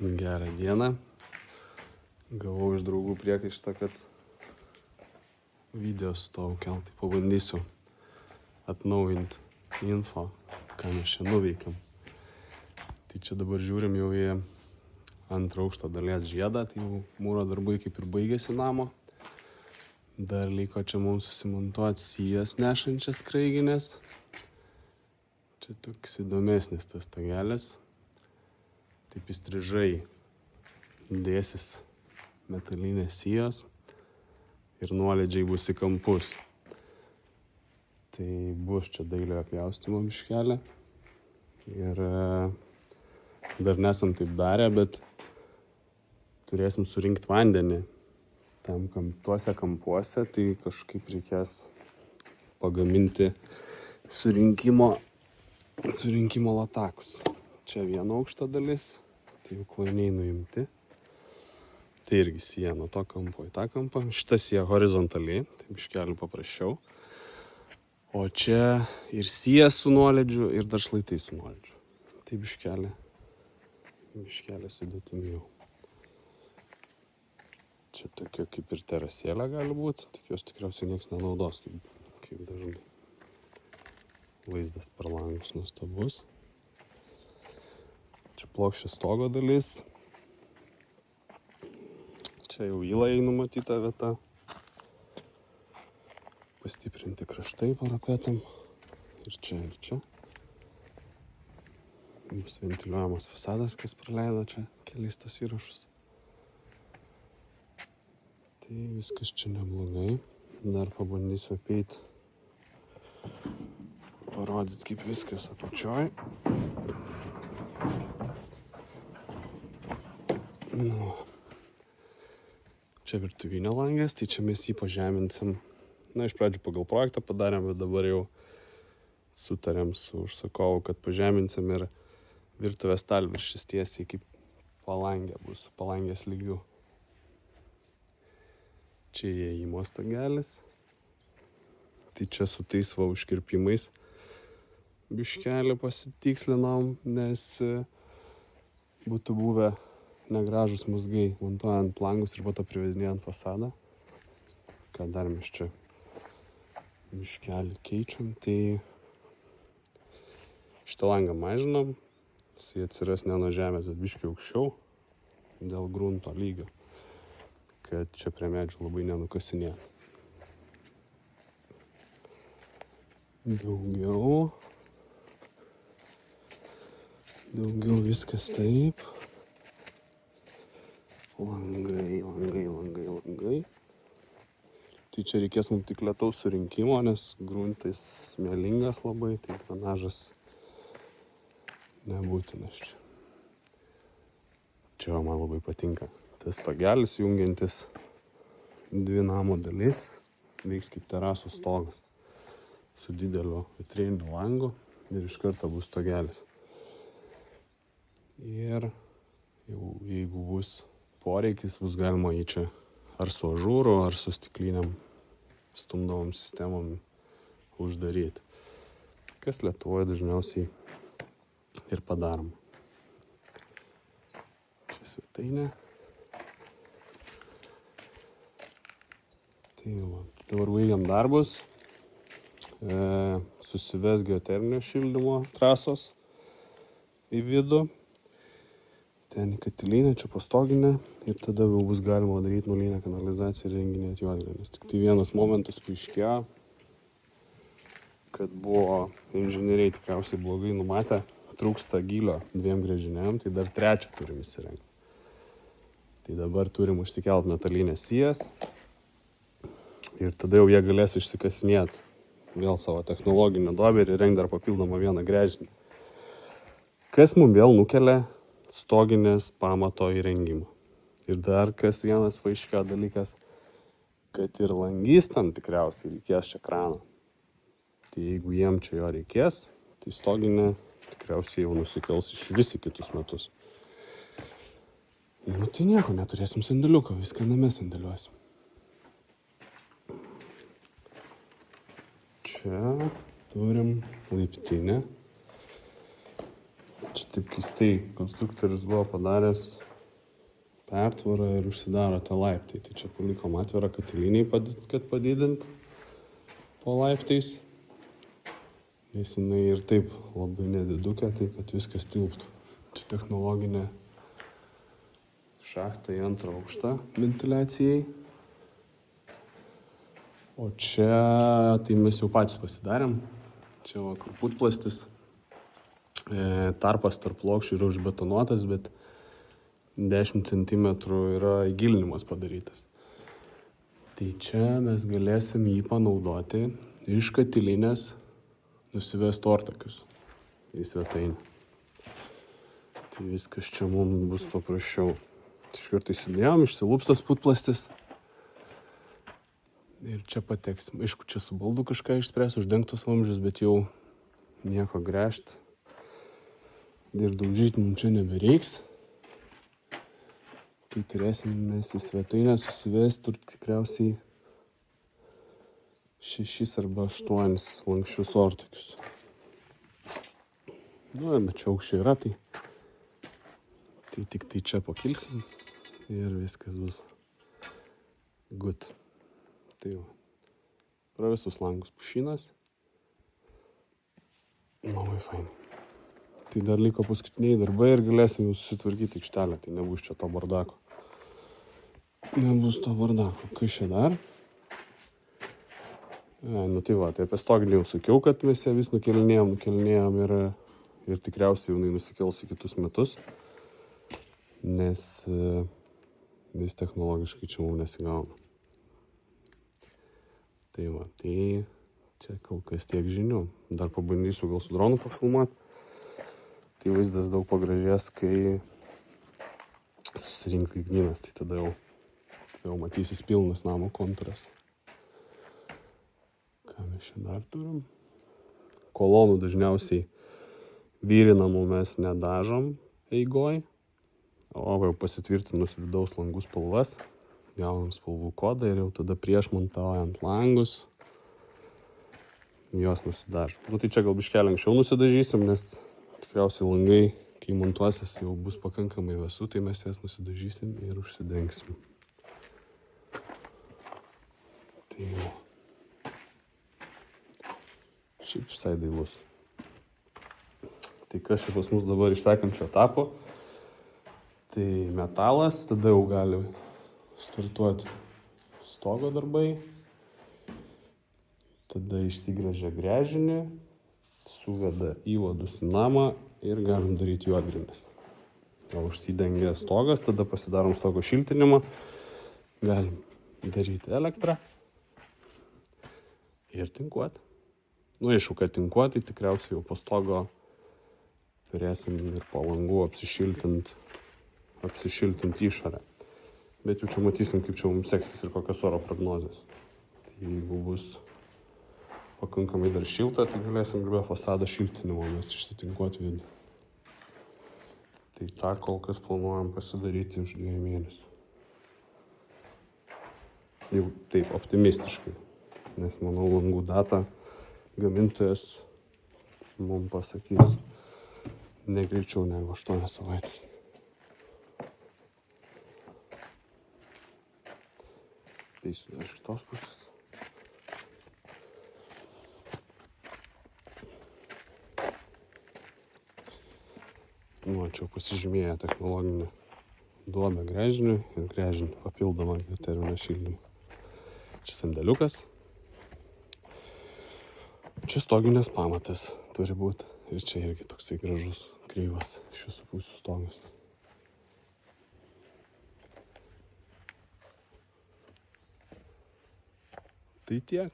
Gerą dieną. Gavau iš draugų priekaištą, kad video stovau kelt, tai pabandysiu atnaujinti info, ką mes čia nuveikėm. Tai čia dabar žiūrim jau į antrą aukšto dalies žiedą, tai jau mūro darbai kaip ir baigėsi namo. Dar liko čia mums susimontuoti sijas nešančias kraiginės. Čia toks įdomesnis tas stogelis. Taip įstrižai dėsis metalinės sijos ir nuolydžiai bus į kampus. Tai bus čia dailiojo pjaustymo biškelė. Ir dar nesam taip darę, bet turėsim surinkti vandenį tam tuose kampuose, tai kažkaip reikės pagaminti surinkimo latakus. Čia vieno aukšto dalis, tai jau klauniai nuimti. Tai irgi sija nuo to kampo į tą kampą. Šita sija horizontaliai, tai biškelį paprasčiau. O čia ir sija su nuolydžiu, ir dar šlaitai su nuolydžiu. Tai biškelį sudėtingiau. Čia tokia kaip ir terasėlė gali būti, tik jos tikriausiai nieks nenaudos, kaip dažnai. Vaizdas per langus nuostabus. Čia plokščia stogo dalis. Čia jau įlai numatyta vieta. Pastiprinti kraštai parapetam. Ir čia. Bus ventiliuojamas fasadas, kas praleido čia kelis tos įrašus. Tai viskas čia neblogai. Dar pabandysiu apeiti. Parodyti, kaip viskas apačioj. Čia virtuvinė langės, tai čia mes jį pažeminsim. Iš pradžių pagal projektą padarėm, bet dabar jau sutarėm su užsakovu, kad pažeminsim ir virtuvės stalviršis tiesiai kaip palangė bus, palangės lygių. Čia įėjimo stogelis. Tai čia su tais užkirpimais biškelį pasitikslinom, nes būtų buvę negražus mazgai montuojant langus ir po to privedinėjant fasadą. Ką dar mes čia biškelį keičiam, tai šitą langą mažinom, jis atsiras ne nuo žemės, bet biškiai aukščiau dėl grunto lygio, kad čia prie medžių labai nenukasinėtų. Daugiau viskas taip. Langai. Tai čia reikės mums tik lietaus surinkimo, nes gruntais smėlingas labai, tai drenažas nebūtinas čia. Čia man labai patinka. Tas stogelis jungiantis dvi namo dalis, veiks kaip terasų stogas su dideliu vitriniu langu ir iš karto bus stogelis. Ir jau jeigu bus poreikis, bus galima jį čia ar su ažūru, ar su stikliniam stumdomom sistemom uždaryti. Kas Lietuvoje dažniausiai ir padarom. Čia svetainė. Tai dabar baigiam darbus. Susives geoterminio šildymo trasos į vidų. Ten į katilinę, čia pastoginę ir tada jau bus galima daryti nulinę kanalizaciją ir renginėti juodinę. Nes tik tai vienas momentas paaiškėjo, kad buvo inžinieriai tikriausiai blogai numatę, trūksta gylio 2 gręžiniam, tai dar 3 turim įsirengti. Tai dabar turim užsikelt metalinės sijas ir tada jau jie galės išsikasinėti vėl savo technologinę duobę ir įrengti dar papildomą vieną gręžinį. Kas mums vėl nukelia stoginės pamato įrengimą. Ir dar kas vienas paaiškėjo dalykas, kad ir langystam tikriausiai reikės čia krano. Tai jeigu jiem čia jo reikės, tai stoginė tikriausiai jau nusikels iš vis į kitus metus. Tai nieko, neturėsim sandėliuko, viską name sandėliuosim. Čia turim laiptinę. Čia taip keistai konstruktorius buvo padaręs pertvarą ir užsidaro tie laiptai. Tai čia palikom atvirą katilinį, kad padidint po laiptais. Nes jinai ir taip labai nedidukė, tai kad viskas tilptų. Čia technologinė šachta į 2 aukštą ventiliacijai. O čia tai mes jau patys pasidarėm. Čia va kur putplastis. Tarpas tarp plokščių yra užbetonuotas, bet 10 cm yra įgilinimas padarytas. Tai čia mes galėsim jį panaudoti iš katilinės nusivesti ortakius į svetainę. Tai viskas čia mums bus paprasčiau. Iš karto įsidėjom, išsilūpstas putplastis. Ir čia pateksim. Aišku, čia su baldu kažką išspręs, uždengtos vamzdžius, bet jau nieko gręžt. Ir daužyti mums čia nebereiks. Tai turėsim mes į svetainę susivesti tikriausiai 6 arba 8 lanksčius ortakius. Nu, bet čia aukščiai yra, tai tik tai čia pakilsim ir viskas bus good. Tai va. Pro visus langus pušinas. Labai fainai. Tai dar liko paskutiniai darbai ir galėsim jau susitvarkyti aikštelę. Tai nebus čia to bardako. Nebus to bardako. Kas čia dar? Nu tai va, tai apie stoginį jau sakiau, kad mes ją vis nukelinėjom ir tikriausiai jinai nusikels į kitus metus. Nes vis technologiškai čia mums nesigauna. Tai va, tai čia kol kas tiek žinių. Dar pabandysiu gal su dronu pafilmuoti. Tai vaizdas daug pagražės, kai susirinks lygnynas, tai tada jau matysis pilnas namo kontūras. Ką mes čia dar turim? Kolonų dažniausiai vyrinamų mes nedažom eigoj, o jau pasitvirtinus vidaus langų spalvas, gaunam spalvų kodą ir jau tada prieš montuojant langus jos nusidažom. Nu tai čia gal biškelį anksčiau nusidažysim, nes tikriausiai langai, kai montuosis, jau bus pakankamai vėsu, tai mes jas nusidažysim ir užsidengsim. Tai jau. Šiaip visai dailus. Tai kas čia pas mus dabar iš sekančio etapo? Tai metalas, tada jau gali startuoti stogo darbai. Tada išsigręžia gręžinį, suveda įvadus į namą ir galim daryti juodgrindis. Jau užsidengia stogas, tada pasidarom stogo šiltinimą, galim daryti elektrą ir tinkuoti. Nu, aišku, kad tinkuoti, tai tikriausiai jau po stogo turėsim ir po langų apsišiltint išorę. Bet jau čia matysim, kaip čia mums seksis ir kokios oro prognozės. Tai jeigu bus pakankamai dar šilta, tai galėsim be fasado šiltinimo mes išsitinkuoti vidų. Tai tą kol kas planuojam pasidaryti už 2 mėnesių. Jau taip optimistiškai, nes manau langų datą gamintojas mums pasakys ne greičiau negu 8 savaitės. Eisiu iš kitos pusės. Nu, čia pasižymėję technologinę duobę gręžiniui ir gręžinį papildomą geoterminio šildymą. Čia sandėliukas. Čia stoginės pamatas turi būti. Ir čia irgi toksai gražus, kreivas iš visų pusių stogas. Tai tiek.